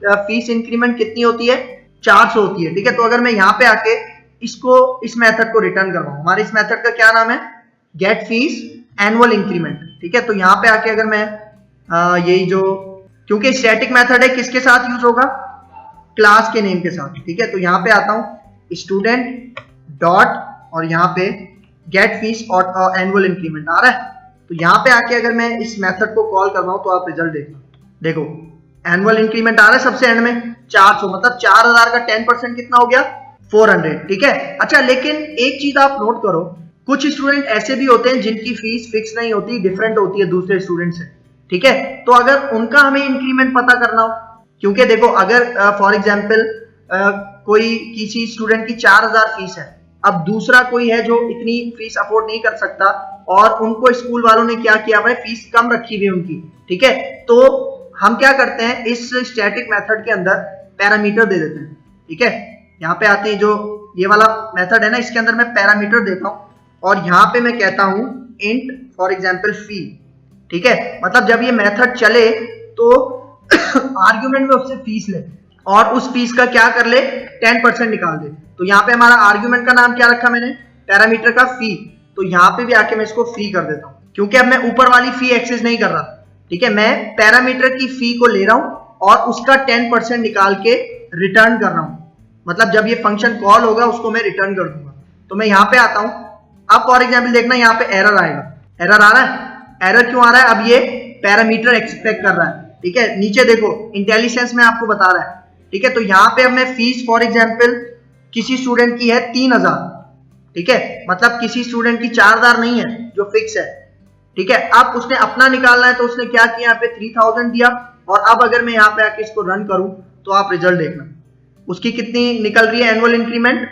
फीस इंक्रीमेंट कितनी होती है, 400 होती है, ठीक है। तो अगर मैं यहाँ पे आके इसको, इस मेथड को रिटर्न करवाऊं, हमारे इस मेथड का क्या नाम है, गेट फीस एनुअल इंक्रीमेंट, ठीक है। तो यहाँ पे आके अगर मैं यही जो, क्योंकि स्टैटिक मेथड है, किसके साथ यूज होगा, क्लास के नेम के साथ, ठीक है। तो यहाँ पे आता हूँ स्टूडेंट डॉट और यहाँ पे गेट फीस और एनुअल इंक्रीमेंट आ रहा है। तो यहाँ पे आके अगर मैं इस मेथड को कॉल कर रहा हूँ तो आप रिजल्ट देखना, देखो एनुअल इंक्रीमेंट आ रहा है सबसे एंड में 400, मतलब 4000 का 10% कितना हो गया, 400, ठीक है। अच्छा लेकिन एक चीज आप नोट करो, कुछ स्टूडेंट ऐसे भी होते हैं जिनकी फीस फिक्स नहीं होती, डिफरेंट होती है दूसरे स्टूडेंट से, ठीक है। तो अगर उनका हमें इंक्रीमेंट पता करना हो, क्योंकि देखो अगर फॉर एग्जाम्पल कोई किसी स्टूडेंट की 4000 फीस है, अब दूसरा कोई है जो इतनी फीस अफोर्ड नहीं कर सकता और उनको स्कूल वालों ने क्या किया हुआ है, फीस कम रखी हुई है उनकी, ठीक है। तो हम क्या करते हैं, इस स्टैटिक मेथड के अंदर पैरामीटर दे देते हैं, ठीक है। यहाँ पे आते हैं, जो ये वाला मेथड है ना, इसके अंदर मैं पैरामीटर देता हूँ और यहाँ पे मैं कहता हूँ इंट फॉर एग्जाम्पल फी, ठीक है। मतलब जब ये मेथड चले तो आर्ग्यूमेंट में उससे फीस ले और उस फीस का क्या कर ले, 10% निकाल दे। तो यहाँ पे हमारा आर्ग्यूमेंट का नाम क्या रखा मैंने, पैरामीटर का फी। तो यहाँ पे भी आके मैं इसको फी कर देता हूँ, क्योंकि अब मैं ऊपर वाली फी एक्सेस नहीं कर रहा, ठीक है। मैं पैरामीटर की फी को ले रहा हूँ और उसका 10% निकाल के रिटर्न कर रहा हूँ, मतलब जब ये फंक्शन कॉल होगा उसको मैं रिटर्न कर दूंगा। तो मैं यहाँ पे आता हूँ, अब फॉर एग्जाम्पल देखना यहाँ पे एरर आएगा, एरर आ रहा है। एरर क्यों आ रहा है, अब ये पैरामीटर एक्सपेक्ट कर रहा है, ठीक है। नीचे देखो इंटेलिजेंस में आपको बता रहा है, ठीक है। तो यहाँ पे अब मैं फीस फॉर एग्जाम्पल किसी स्टूडेंट की है 3000, ठीक है, मतलब किसी स्टूडेंट की 4000 नहीं है जो फिक्स है, ठीक है। अब उसने अपना निकालना है तो उसने क्या किया, यहाँ पे 3000 दिया और अब अगर मैं यहाँ पे आके इसको रन करूं तो आप रिजल्ट देखना, उसकी कितनी निकल रही है एनुअल इंक्रीमेंट,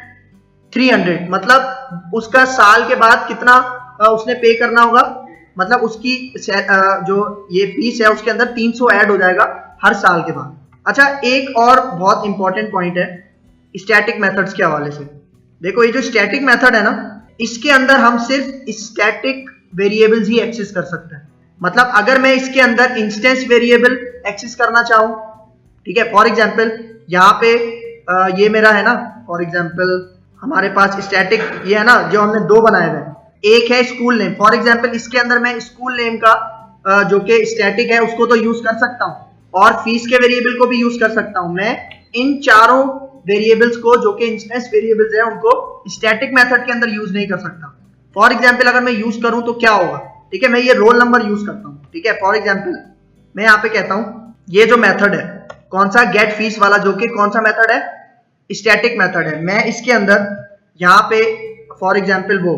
300। मतलब उसका साल के बाद कितना उसने पे करना होगा, मतलब उसकी जो ये फीस है उसके अंदर 300 ऐड हो जाएगा हर साल के बाद। अच्छा एक और बहुत इंपॉर्टेंट पॉइंट है स्टैटिक मेथड्स के हवाले से। देखो ये जो स्टैटिक मेथड है ना, इसके अंदर हम सिर्फ स्टैटिक वेरिएबल्स ही एक्सेस कर सकते हैं। मतलब अगर मैं इसके अंदर इंस्टेंस वेरिएबल एक्सेस करना चाहूँ, ठीक है, फॉर एग्जाम्पल यहाँ पे ये मेरा है ना, फॉर एग्जाम्पल हमारे पास स्टैटिक ये है ना, जो हमने दो बनाए हुए हैं, एक है स्कूल नेम, फॉर एग्जाम्पल इसके अंदर मैं स्कूल नेम का जो कि स्टैटिक है उसको तो यूज कर सकता हूँ और फीस के वेरिएबल को भी यूज कर सकता हूँ। मैं इन चारों वेरिएबल्स को जो कि इंस्टेंस वेरिएबल्स है उनको स्टैटिक मेथड के अंदर यूज नहीं कर सकता। फॉर एग्जाम्पल अगर मैं यूज करूं तो क्या होगा, ठीक है, मैं ये रोल नंबर यूज करता हूं, ठीक है। फॉर एग्जाम्पल मैं यहाँ पे कहता हूं ये जो मेथड है कौन सा, गेट फीस वाला, जो कि कौन सा मेथड है, स्टैटिक मेथड है। मैं इसके अंदर यहाँ पे फॉर एग्जाम्पल वो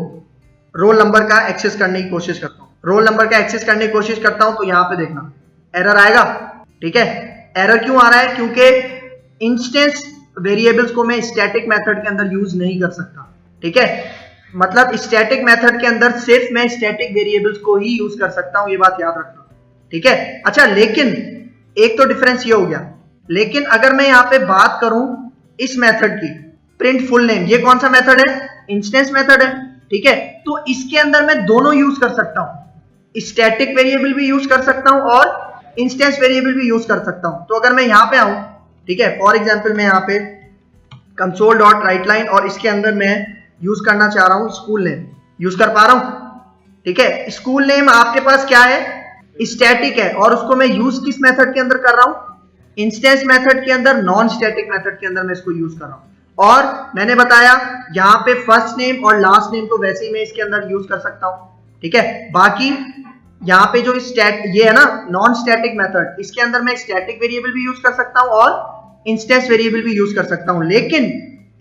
रोल नंबर का एक्सेस करने की कोशिश करता हूँ, रोल नंबर का एक्सेस करने की कोशिश करता हूँ, तो यहाँ पे देखना एरर आएगा, ठीक है। एरर क्यों आ रहा है, क्योंकि इंस्टेंस वेरिएबल्स को मैं स्टैटिक मेथड के अंदर यूज नहीं कर सकता, ठीक है। मतलब स्टैटिक मेथड के अंदर सिर्फ मैं स्टैटिक वेरिएबल्स को ही यूज कर सकता हूं, ये बात याद रखना, ठीक है। अच्छा लेकिन एक तो डिफरेंस ये हो गया, लेकिन अगर मैं यहाँ पे बात करूं इस मेथड की, प्रिंट फुल नेम, ये कौन सा मेथड है, इंस्टेंस मेथड है, ठीक है। तो इसके अंदर मैं दोनों यूज कर सकता हूं, स्टैटिक वेरिएबल भी यूज कर सकता हूं और इंस्टेंस वेरिएबल भी यूज कर सकता हूं। तो अगर मैं यहां पे आऊं, ठीक है, फॉर एग्जांपल मैं यहां पे कंसोल डॉट राइट लाइन और इसके अंदर मैं यूज करना चाह रहा हूं स्कूल नेम, यूज कर पा रहा हूं, ठीक है। स्कूल नेम आपके पास क्या है, स्टैटिक है, और उसको मैं यूज किस मेथड के अंदर कर रहा हूं, इंस्टेंस मेथड के अंदर, नॉन स्टैटिक मेथड के अंदर मैं इसको यूज कर रहा हूं। और मैंने बताया यहाँ पे फर्स्ट नेम और लास्ट नेम तो वैसे ही मैं इसके अंदर यूज कर सकता हूं, ठीक है। बाकी यहाँ पे जो ये है ना नॉन स्टैटिक मेथड, इसके अंदर मैं स्टैटिक वेरिएबल भी यूज कर सकता हूं और इंस्टेंस वेरिएबल भी यूज कर सकता हूं। लेकिन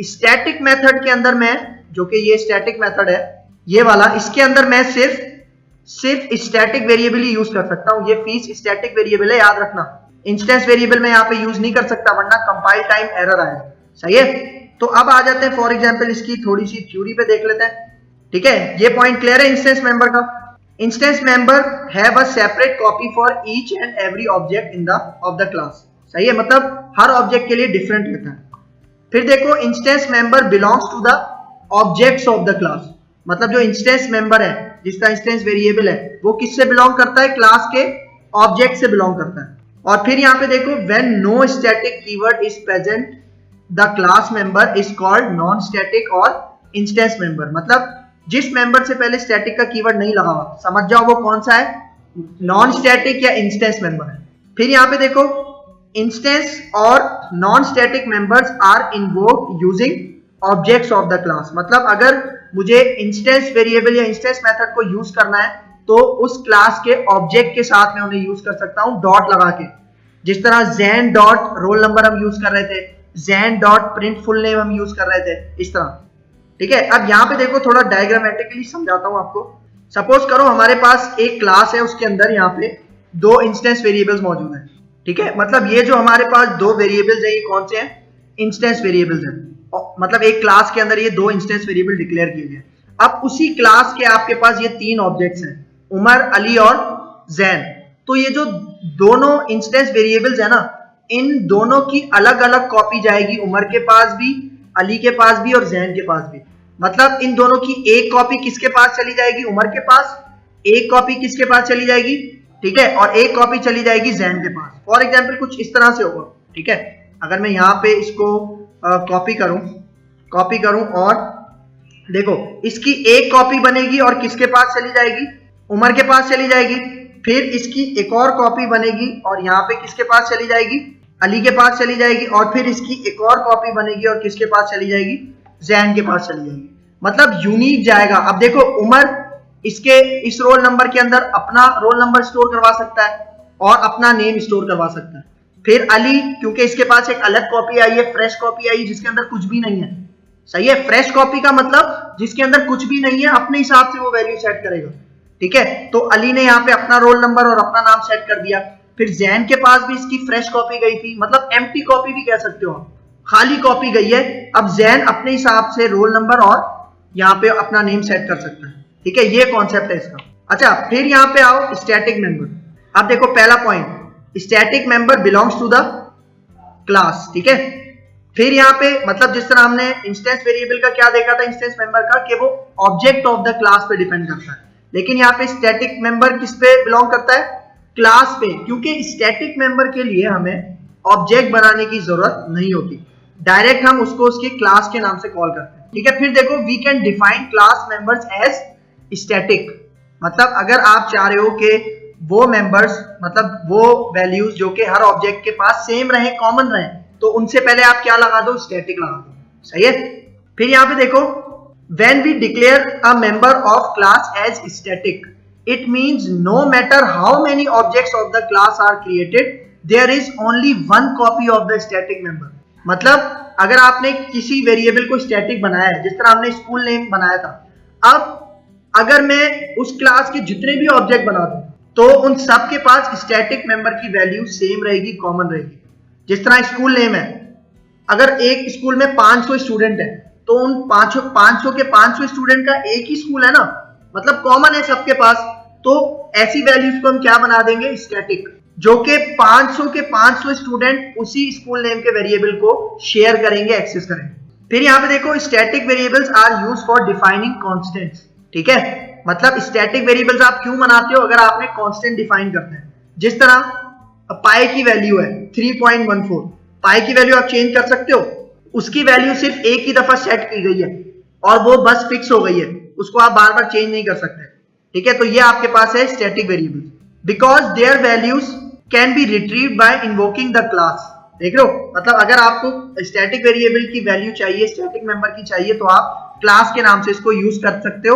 स्टैटिक मेथड के अंदर मैं, जो कि ये स्टैटिक मेथड है ये वाला, इसके अंदर मैं सिर्फ स्टैटिक वेरिएबल ही यूज कर सकता हूं। ये फीस स्टैटिक वेरिएबल है, याद रखना। इंस्टेंस वेरिएबल मैं यहाँ पे यूज नहीं कर सकता, वरना कंपाइल टाइम एरर आएगा। सही है। तो अब आ जाते हैं फॉर एग्जांपल इसकी थोड़ी सी थ्योरी पे देख लेते हैं, ठीक है। ये पॉइंट क्लियर है इंस्टेंस मेंबर का। Instance member have a separate copy for each and every object in the of the class. सही है, मतलब हर ऑब्जेक्ट के लिए डिफरेंट रहता है। फिर देखो instance member belongs to the objects of the class, मतलब जो इंस्टेंस मेंबर है, जिसका इंस्टेंस वेरिएबल है, वो किससे बिलोंग करता है, क्लास के ऑब्जेक्ट से बिलोंग करता है। और फिर यहाँ पे देखो when no static keyword is present the class member is called non static और इंस्टेंस मेंबर, मतलब जिस मेंबर से पहले स्टैटिक का कीवर्ड नहीं लगा हुआ, समझ जाओ वो कौन सा है, नॉन स्टैटिक या इंस्टेंस मेंबर है। फिर यहाँ पे देखो इंस्टेंस और non static members are invoked using objects of the class, मतलब अगर मुझे इंस्टेंस वेरिएबल या इंस्टेंस मेथड को यूज करना है तो उस क्लास के ऑब्जेक्ट के साथ मैं उन्हें यूज कर सकता हूं डॉट लगा के। जिस तरह zen डॉट रोल नंबर हम यूज कर रहे थे, zen dot print full name हम यूज कर रहे थे, इस तरह, ठीक है। अब यहाँ पे देखो थोड़ा डायग्रामेटिकली समझाता हूं आपको। सपोज करो हमारे पास एक क्लास है, उसके अंदर यहाँ पे दो इंस्टेंस वेरिएबल्स मौजूद हैं, ठीक है। मतलब ये जो हमारे पास दो वेरिएबल्स है, ये कौन से हैं, इंस्टेंस वेरिएबल्स हैं। मतलब एक क्लास के अंदर ये दो इंस्टेंस वेरिएबल डिक्लेयर किए गए। अब उसी क्लास के आपके पास ये तीन ऑब्जेक्ट्स हैं, उमर, अली और जैन। तो ये जो दोनों इंस्टेंस वेरिएबल्स है ना, इन दोनों की अलग अलग कॉपी जाएगी, उमर के पास भी, अली के पास भी और जैन के पास भी। मतलब इन दोनों की एक कॉपी किसके पास चली जाएगी, उमर के पास, एक कॉपी किसके पास चली जाएगी, ठीक है, और एक कॉपी चली जाएगी जैन के पास। फॉर एग्जाम्पल कुछ इस तरह से होगा, ठीक है। अगर मैं यहाँ पे इसको कॉपी करूं और देखो इसकी एक कॉपी बनेगी और किसके पास चली जाएगी, उमर के पास चली जाएगी। फिर इसकी एक और कॉपी बनेगी और यहाँ पे किसके पास चली जाएगी, अली के पास चली जाएगी। और फिर इसकी एक और कॉपी बनेगी और किसके पास चली जाएगी, जैन के पास चली जाएगी। मतलब यूनिक जाएगा। अब देखो उमर इसके इस रोल नंबर के अंदर अपना रोल नंबर स्टोर करवा सकता है और अपना नेम स्टोर करवा सकता है। फिर अली, क्योंकि इसके पास एक अलग कॉपी आई है, फ्रेश कॉपी आई जिसके अंदर कुछ भी नहीं है। सही है, फ्रेश कॉपी का मतलब जिसके अंदर कुछ भी नहीं है, अपने हिसाब से वो वैल्यू सेट करेगा, ठीक है। तो अली ने यहाँ पे अपना रोल नंबर और अपना नाम सेट कर दिया। फिर जैन के पास भी इसकी फ्रेश कॉपी गई थी, मतलब एम्प्टी कॉपी भी कह सकते हो, खाली कॉपी गई है। अब जैन अपने हिसाब से रोल नंबर और यहाँ पे अपना नेम सेट कर सकता है, ठीक है। ये कॉन्सेप्ट है इसका। अच्छा, फिर यहाँ पे आओ स्टैटिक मेंबर। अब देखो पहला point, static member belongs to the class, ठीक है। फिर यहाँ पे मतलब जिस तरह हमने इंस्टेंस वेरिएबल का क्या देखा था, इंस्टेंस मेंबर का, कि वो ऑब्जेक्ट ऑफ द क्लास पे डिपेंड करता है। लेकिन यहाँ पे स्टैटिक मेंबर किस पे बिलोंग करता है, क्लास पे, क्योंकि स्टैटिक मेंबर के लिए हमें ऑब्जेक्ट बनाने की जरूरत नहीं होती, डायरेक्ट हम उसको उसकी क्लास के नाम से कॉल करते हैं, ठीक है। फिर देखो we can define class members as static, मतलब अगर आप चाह रहे हो कि वो मेंबर्स, मतलब वो वैल्यूज जो कि हर ऑब्जेक्ट के पास सेम रहे, कॉमन रहे, तो उनसे पहले आप क्या लगा दो, स्टैटिक लगा दो। सही है। फिर यहाँ पे देखो when we declare a member of class as static, it means no matter how many objects of the class are created, there is only one copy of the static member। मतलब अगर आपने किसी वेरिएबल को स्टैटिक बनाया है, जिस तरह हमने स्कूल नेम बनाया था, अब अगर मैं उस क्लास के जितने भी ऑब्जेक्ट बना दूं तो उन सब के पास स्टैटिक मेंबर की वैल्यू सेम रहेगी, कॉमन रहेगी। जिस तरह स्कूल नेम है, अगर एक स्कूल में 500 स्टूडेंट है तो उन 500 के 500 स्टूडेंट का एक ही स्कूल है ना, मतलब कॉमन है सबके पास। तो ऐसी वैल्यूज को हम क्या बना देंगे, स्टैटिक, जो कि 500 के 500 स्टूडेंट उसी स्कूल नेम के वेरिएबल को शेयर करेंगे, एक्सेस करेंगे। फिर यहाँ पे देखो static variables are used for defining constants, ठीक है। मतलब स्टैटिक वेरिएबल्स आप क्यों बनाते हो? अगर आपने कांस्टेंट डिफाइन करते हैं, जिस तरह पाई की वैल्यू है 3.14, पाई की वैल्यू आप चेंज कर सकते हो, उसकी वैल्यू सिर्फ एक ही दफा सेट की गई है और वो बस फिक्स हो गई है, उसको आप बार बार चेंज नहीं कर सकते, ठीक है? तो ये आपके पास है static variables, because their values can be retrieved by invoking the class. देख लो, मतलब अगर आपको स्टैटिक वेरिएबल की वैल्यू चाहिए, स्टैटिक मेंबर की चाहिए, तो आप क्लास के नाम से इसको यूज कर सकते हो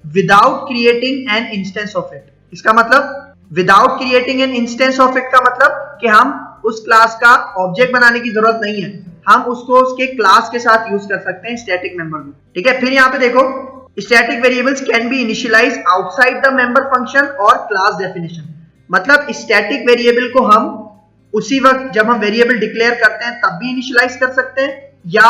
without creating an instance of it. इसका मतलब without creating an instance of it का मतलब कि हम उस क्लास का ऑब्जेक्ट बनाने की जरूरत नहीं है, हम उसको उसके क्लास के साथ यूज कर सकते हैं स्टैटिक मेंबर को, ठीक है? फिर यहाँ पे देखो, static variables can be initialised outside the member function और क्लास डेफिनेशन। मतलब स्टैटिक वेरिएबल को हम उसी वक्त जब हम वेरिएबल डिक्लेयर करते हैं तब भी इनिशियलाइज कर सकते हैं, या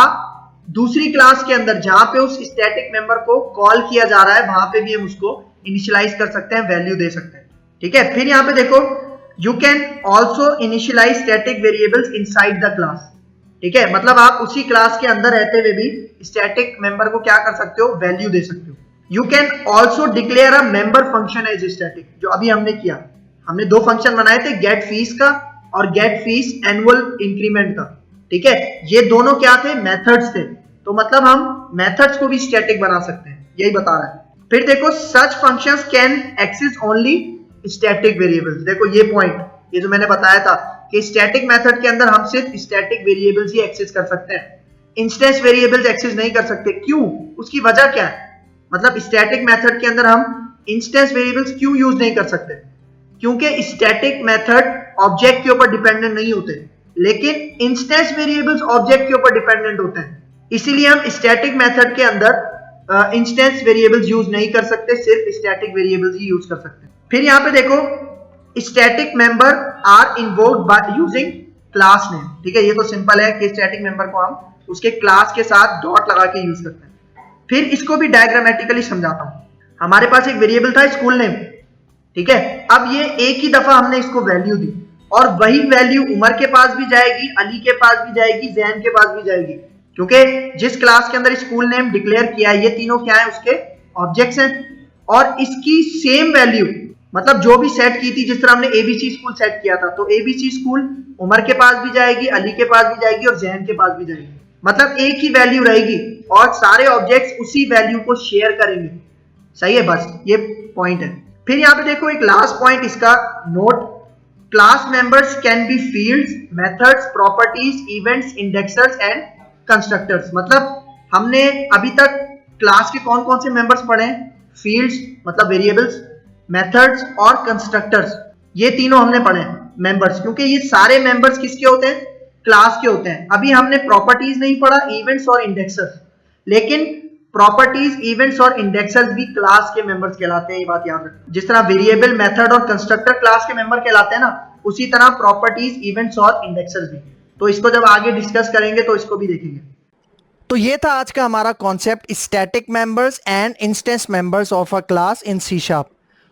दूसरी क्लास के अंदर जहां पे उस स्टैटिक मेंबर को कॉल किया जा रहा है वहां पे भी हम उसको इनिशियलाइज कर सकते हैं, वैल्यू दे सकते हैं, ठीक है? फिर यहाँ पे देखो, you can also initialise static variables inside the class, ठीक है? मतलब आप उसी क्लास के अंदर रहते हुए भी स्टैटिक मेंबर को क्या कर सकते हो? वैल्यू दे सकते हो। You can also declare a member function as static, जो अभी हमने किया, हमने दो फंक्शन बनाए थे, गेट फीस का और गेट फीस एनुअल इंक्रीमेंट का, ठीक है? ये दोनों क्या थे? मेथड्स थे, तो मतलब हम मेथड्स को भी स्टैटिक बना सकते हैं, यही बता रहा है। फिर देखो, such functions can access only static variables. देखो ये पॉइंट, ये जो मैंने बताया था कि स्टैटिक मेथड के अंदर हम सिर्फ स्टैटिक वेरिएबल्स ही एक्सेस कर सकते हैं, इंस्टेंस वेरिएबल्स एक्सेस नहीं कर सकते। क्यों? उसकी वजह क्या है? मतलब स्टैटिक मेथड के अंदर हम इंस्टेंस वेरिएबल्स क्यों यूज नहीं कर सकते? क्योंकि स्टैटिक मेथड ऑब्जेक्ट के ऊपर डिपेंडेंट नहीं होते, लेकिन इंस्टेंस वेरिएबल्स ऑब्जेक्ट के ऊपर डिपेंडेंट होते हैं। इसीलिए हम स्टैटिक मेथड के अंदर इंस्टेंस वेरिएबल्स यूज नहीं कर सकते, सिर्फ स्टैटिक वेरिएबल्स ही यूज कर सकते हैं। फिर यहाँ पे देखो, static member are invoked by using class name, ठीक है? ये तो सिंपल है कि स्टैटिक मेंबर को हम उसके क्लास के साथ डॉट लगा के यूज करते हैं। फिर इसको भी डायग्रामेटिकली समझाता हूं। हमारे पास एक वेरिएबल था स्कूल नेम, ठीक है? अब ये एक ही दफा हमने इसको वैल्यू दी और वही वैल्यू उमर के पास भी जाएगी, अली के पास भी जाएगी, जैन के पास भी जाएगी, क्योंकि जिस क्लास के अंदर स्कूल नेम डिक्लेयर किया है, ये तीनों क्या है? उसके ऑब्जेक्ट्स हैं। और इसकी सेम वैल्यू, मतलब जो भी सेट की थी, जिस तरह हमने एबीसी स्कूल सेट किया था, तो एबीसी स्कूल उमर के पास भी जाएगी, अली के पास भी जाएगी और जैन के पास भी जाएगी। मतलब एक ही वैल्यू रहेगी और सारे ऑब्जेक्ट्स उसी वैल्यू को शेयर करेंगे, सही है? बस ये पॉइंट है। फिर यहाँ पे देखो, एक लास्ट पॉइंट इसका note, class members can be fields, methods, properties, events, inductors and constructors. मतलब हमने अभी तक क्लास के कौन कौन से मेंबर्स पढ़े हैं? फील्ड्स मतलब वेरिएबल्स, मेथड्स और कंस्ट्रक्टर्स, ये तीनों हमने पढ़े हैं मेंबर्स, क्योंकि ये सारे मेंबर्स किसके होते हैं? क्लास के होते हैं। अभी हमने प्रॉपर्टीज नहीं पढ़ा, इवेंट्स और इंडेक्सर्स, लेकिन प्रॉपर्टीज, इवेंट्स और इंडेक्सर्स भी क्लास के मेंबर्स कहलाते हैं, ये बात याद रखना। जिस तरह वेरिएबल, मेथड और कंस्ट्रक्टर क्लास के मेंबर कहलाते हैं ना, उसी तरह प्रॉपर्टीज, इवेंट्स और इंडेक्सर्स भी। तो इसको जब आगे डिस्कस करेंगे तो इसको भी देखेंगे। तो ये था आज का हमारा concept, static members and instance members of a class in C sharp.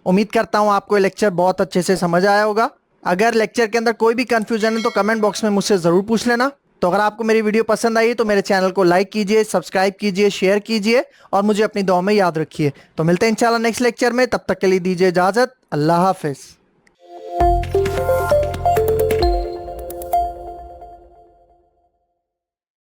उम्मीद करता हूं आपको लेक्चर बहुत अच्छे से समझ आया होगा। अगर लेक्चर के अंदर कोई भी कंफ्यूजन है तो कमेंट बॉक्स में मुझसे ज़रूर पूछ लेना। तो अगर आपको मेरी वीडियो पसंद आई तो मेरे चैनल को लाइक कीजिए, सब्सक्राइब कीजिए, शेयर कीजिए और मुझे अपनी दुआ में याद रखिए। तो मिलते हैं इंशाल्लाह नेक्स्ट लेक्चर में, तब तक के लिए दीजिए इजाज़त। अल्लाह हाफिज़।